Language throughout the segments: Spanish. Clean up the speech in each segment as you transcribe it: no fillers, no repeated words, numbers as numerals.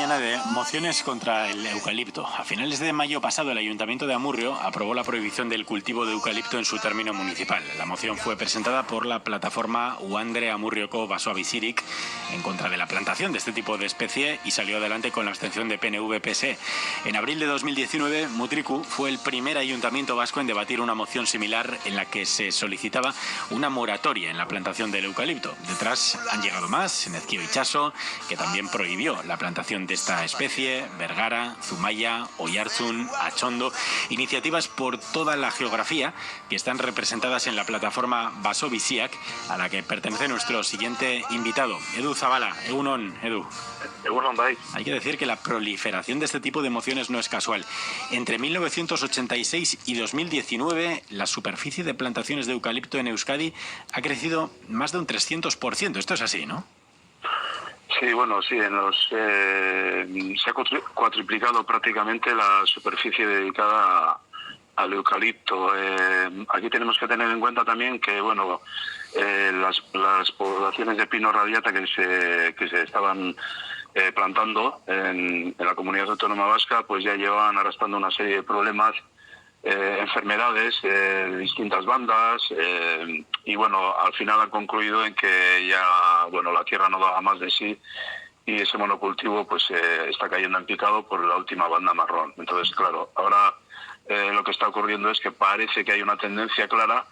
mañana de mociones contra el eucalipto. A finales de mayo pasado, el Ayuntamiento de Amurrio aprobó la prohibición del cultivo de eucalipto en su término municipal. La moción fue presentada por la plataforma Uandre Amurrioko Basoa Bizirik en contra de la plantación de este tipo de especie y salió adelante con la abstención de PNV-PSE. En abril de 2019, Mutriku fue el primer ayuntamiento vasco en debatir una moción similar en la que se solicitaba una moratoria en la plantación del eucalipto. Detrás han llegado más, Nezkio Itxaso, que también prohibió la plantación de esta especie, Bergara, Zumaya, Oiartzun, Atxondo, iniciativas por toda la geografía que están representadas en la plataforma Baso Biziak, a la que pertenece nuestro siguiente invitado, Edu Zabala. Egunon, Edu. Egunon, bai. Hay que decir que la proliferación de este tipo de mociones no es casual. Entre 1986 y 2019, la superficie de plantaciones de eucalipto en Euskadi ha crecido más de un 300%. Esto es así, ¿no? Sí, bueno, sí, se ha cuatriplicado prácticamente la superficie dedicada al eucalipto. Aquí tenemos que tener en cuenta también que, bueno, las poblaciones de pino radiata que se estaban plantando en la comunidad autónoma vasca, pues ya llevan arrastrando una serie de problemas, enfermedades de distintas bandas, y bueno, al final ha concluido en que ya, bueno, la tierra no daba más de sí y ese monocultivo pues está cayendo en picado por la última banda marrón. Entonces, claro, ahora lo que está ocurriendo es que parece que hay una tendencia clara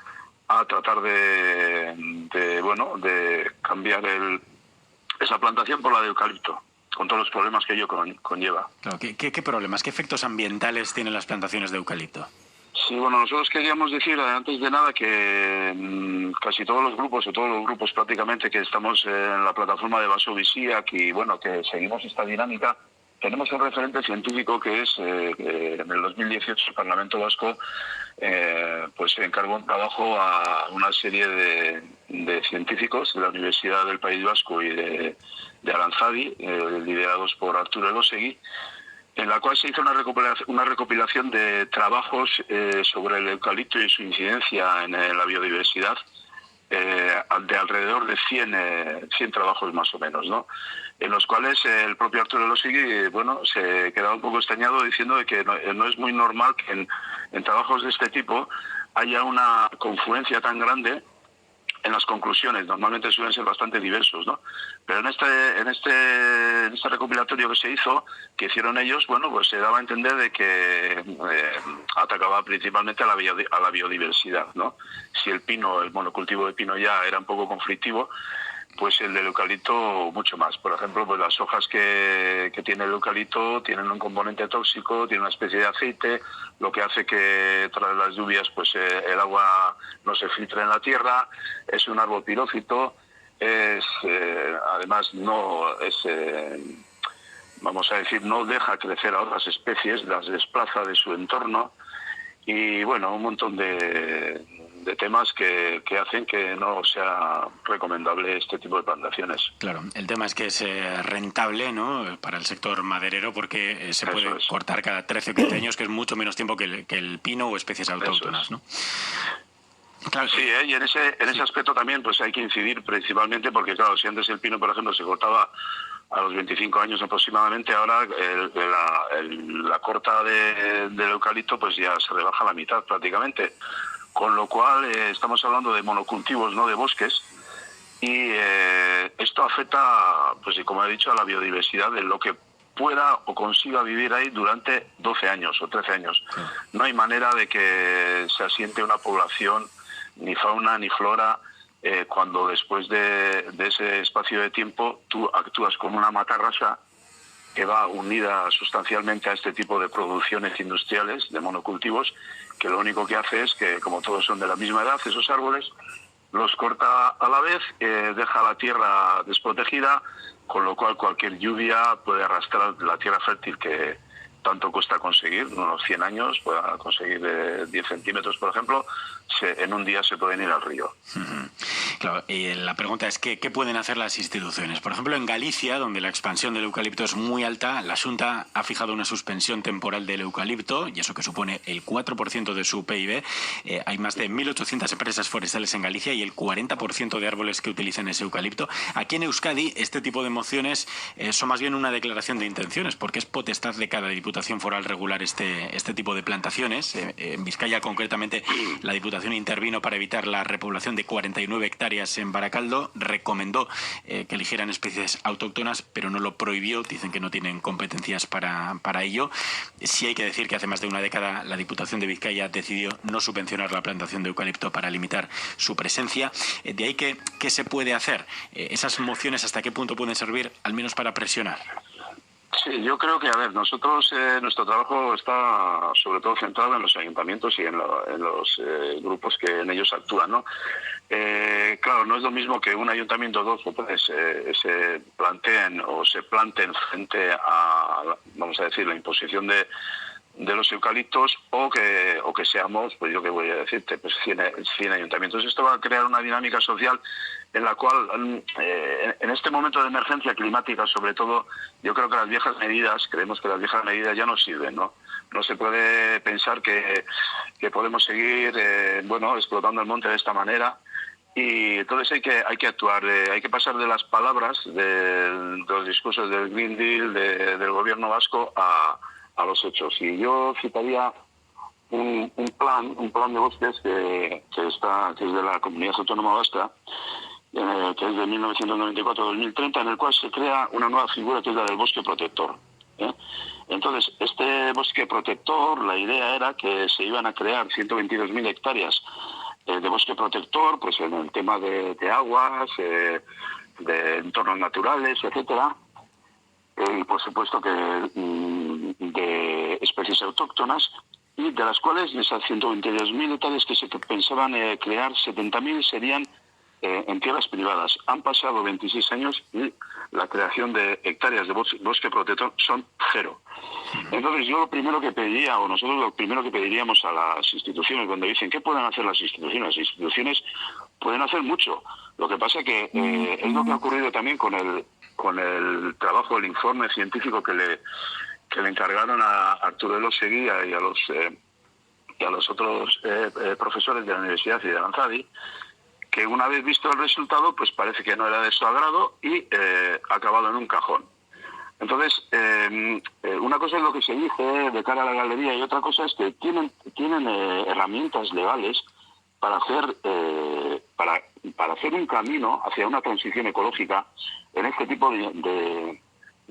a tratar de cambiar esa plantación por la de eucalipto, con todos los problemas que ello conlleva. Claro, ¿qué problemas, qué efectos ambientales tienen las plantaciones de eucalipto? Sí, bueno, nosotros queríamos decir, antes de nada, que casi todos los grupos prácticamente que estamos en la plataforma de Baso Biziak y, bueno, que seguimos esta dinámica, tenemos un referente científico que es, en el 2018 el Parlamento Vasco pues encargó un trabajo a una serie de científicos de la Universidad del País Vasco y de Aranzadi, liderados por Arturo Elósegui, en la cual se hizo una recopilación de trabajos sobre el eucalipto y su incidencia en la biodiversidad, de alrededor de 100 trabajos más o menos, ¿no? En los cuales el propio Arturo Elósegui, bueno, se quedaba un poco extrañado diciendo de que no es muy normal que en trabajos de este tipo haya una confluencia tan grande en las conclusiones. Normalmente suelen ser bastante diversos, ¿no? Pero en este recopilatorio que se hizo, que hicieron ellos, bueno, pues se daba a entender de que atacaba principalmente a la biodiversidad, ¿no? Si el monocultivo de pino ya era un poco conflictivo, pues el del eucalipto mucho más. Por ejemplo, pues las hojas que tiene el eucalipto tienen un componente tóxico, tiene una especie de aceite, lo que hace que tras las lluvias pues el agua no se filtre en la tierra. Es un árbol pirófito, además vamos a decir, no deja crecer a otras especies, las desplaza de su entorno y, bueno, un montón de temas que hacen que no sea recomendable este tipo de plantaciones. Claro, el tema es que es rentable, ¿no?, para el sector maderero, porque se puede cortar cada 13 o 15 años, que es mucho menos tiempo que el pino o especies autóctonas, ¿no? Claro, sí, y en ese aspecto también pues hay que incidir principalmente porque, claro, si antes el pino, por ejemplo, se cortaba a los 25 años aproximadamente, ahora la corta del eucalipto pues ya se rebaja a la mitad prácticamente. Con lo cual estamos hablando de monocultivos, no de bosques, y esto afecta, pues como he dicho, a la biodiversidad de lo que pueda o consiga vivir ahí durante 12 años o 13 años. No hay manera de que se asiente una población, ni fauna ni flora, cuando después de ese espacio de tiempo tú actúas como una matarrasa que va unida sustancialmente a este tipo de producciones industriales de monocultivos, que lo único que hace es que, como todos son de la misma edad, esos árboles los corta a la vez, deja la tierra desprotegida, con lo cual cualquier lluvia puede arrastrar la tierra fértil que tanto cuesta conseguir, unos 100 años, pueda conseguir 10 centímetros, por ejemplo, en un día se pueden ir al río. Claro, y la pregunta es ¿qué pueden hacer las instituciones? Por ejemplo, en Galicia, donde la expansión del eucalipto es muy alta, la Xunta ha fijado una suspensión temporal del eucalipto, y eso que supone el 4% de su PIB. Hay más de 1.800 empresas forestales en Galicia y el 40% de árboles que utilizan ese eucalipto. Aquí en Euskadi, este tipo de mociones son más bien una declaración de intenciones, porque es potestad de cada diputación foral regular este tipo de plantaciones. En Vizcaya, concretamente, la Diputación intervino para evitar la repoblación de 49 hectáreas en Baracaldo, recomendó que eligieran especies autóctonas, pero no lo prohibió, dicen que no tienen competencias para ello. Sí hay que decir que hace más de una década la Diputación de Vizcaya decidió no subvencionar la plantación de eucalipto para limitar su presencia. De ahí que, ¿qué se puede hacer? ¿Esas mociones hasta qué punto pueden servir, al menos para presionar? Sí, yo creo que, a ver, nosotros, nuestro trabajo está sobre todo centrado en los ayuntamientos y en los grupos que en ellos actúan, ¿no? Claro, no es lo mismo que un ayuntamiento o dos o tres se planteen o se planten frente a, vamos a decir, la imposición de los eucaliptos o que seamos, pues yo qué voy a decirte, pues 100 ayuntamientos. Esto va a crear una dinámica social en la cual, en este momento de emergencia climática, sobre todo, yo creo que creemos que las viejas medidas ya no sirven, ¿no? No se puede pensar que podemos seguir, explotando el monte de esta manera. Y entonces hay que actuar, hay que pasar de las palabras, de los discursos del Green Deal, del gobierno vasco a los hechos. Y yo citaría un plan de bosques que es de la Comunidad Autónoma Vasca, que es de 1994-2030, en el cual se crea una nueva figura que es la del bosque protector. Entonces, este bosque protector, la idea era que se iban a crear 122.000 hectáreas de bosque protector, pues en el tema de aguas, de entornos naturales, etcétera. Y por supuesto que de especies autóctonas, y de las cuales de esas 122.000 hectáreas que se pensaban crear, 70.000 serían en tierras privadas. Han pasado 26 años y la creación de hectáreas de bosque protector son 0. Entonces yo lo primero que pediría, o nosotros lo primero que pediríamos a las instituciones, cuando dicen ¿qué pueden hacer las instituciones? Las instituciones pueden hacer mucho. Lo que pasa que es lo que ha ocurrido también con el trabajo, el informe científico que le encargaron a Arturo Elósegui y a los otros profesores de la Universidad y de Aranzadi, que una vez visto el resultado, pues parece que no era de su agrado y ha acabado en un cajón. Entonces, una cosa es lo que se dice de cara a la galería y otra cosa es que tienen herramientas legales para hacer un camino hacia una transición ecológica en este tipo de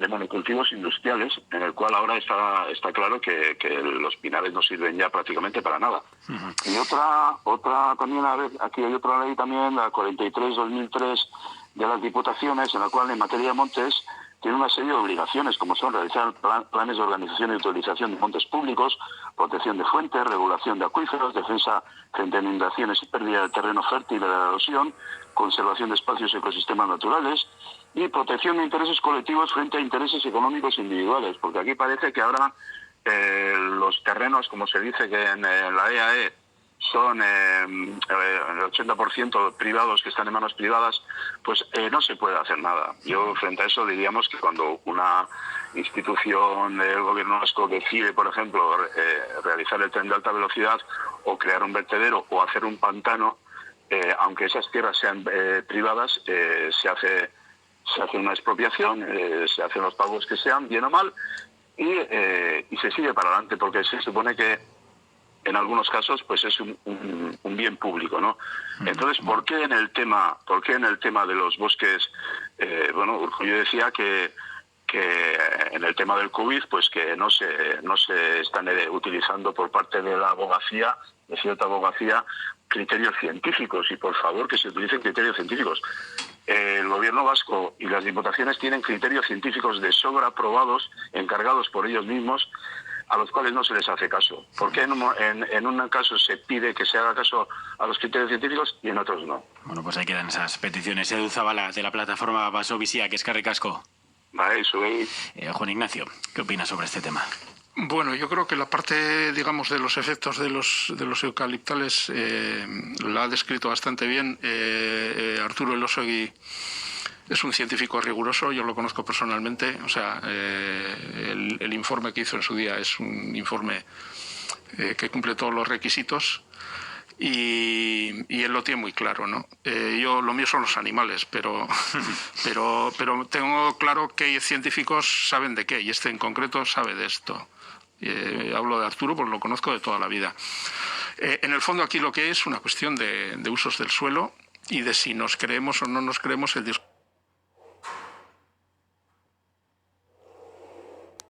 monocultivos industriales, en el cual ahora está claro que los pinares no sirven ya prácticamente para nada. Uh-huh. Y otra también, aquí hay otra ley también, la 43/2003 de las diputaciones, en la cual en materia de montes tiene una serie de obligaciones, como son realizar planes de organización y utilización de montes públicos, protección de fuentes, regulación de acuíferos, defensa frente a inundaciones y pérdida de terreno fértil de la erosión, conservación de espacios y ecosistemas naturales y protección de intereses colectivos frente a intereses económicos individuales, porque aquí parece que ahora los terrenos, como se dice que en la EAE, son el 80% privados, que están en manos privadas, pues no se puede hacer nada. Yo frente a eso diríamos que cuando una institución del gobierno vasco decide, por ejemplo, realizar el tren de alta velocidad o crear un vertedero o hacer un pantano, aunque esas tierras sean privadas, se hace una expropiación, se hacen los pagos que sean, bien o mal, y se sigue para adelante, porque se supone que en algunos casos pues es un bien público, ¿no? Entonces, ¿por qué en el tema de los bosques? Yo decía que en el tema del COVID, pues que no se están utilizando por parte de la abogacía, de cierta abogacía, criterios científicos, y por favor que se utilicen criterios científicos. El gobierno vasco y las diputaciones tienen criterios científicos de sobra aprobados, encargados por ellos mismos, a los cuales no se les hace caso. ¿Por qué en un caso se pide que se haga caso a los criterios científicos y en otros no? Bueno, pues ahí quedan esas peticiones. Edu Zabala, de la plataforma Baso Bizia, que es Eskerrik Asko. Vale, eso es. Juan Ignacio, ¿qué opinas sobre este tema? Bueno, yo creo que la parte, digamos, de los efectos de los eucaliptales la ha descrito bastante bien Arturo Elósegui. Es un científico riguroso, yo lo conozco personalmente. O sea, el informe que hizo en su día es un informe que cumple todos los requisitos. Y él lo tiene muy claro, ¿no? Lo mío son los animales, pero tengo claro que científicos saben de qué, y este en concreto sabe de esto. Hablo de Arturo porque lo conozco de toda la vida. En el fondo aquí lo que es una cuestión de usos del suelo y de si nos creemos o no nos creemos el discurso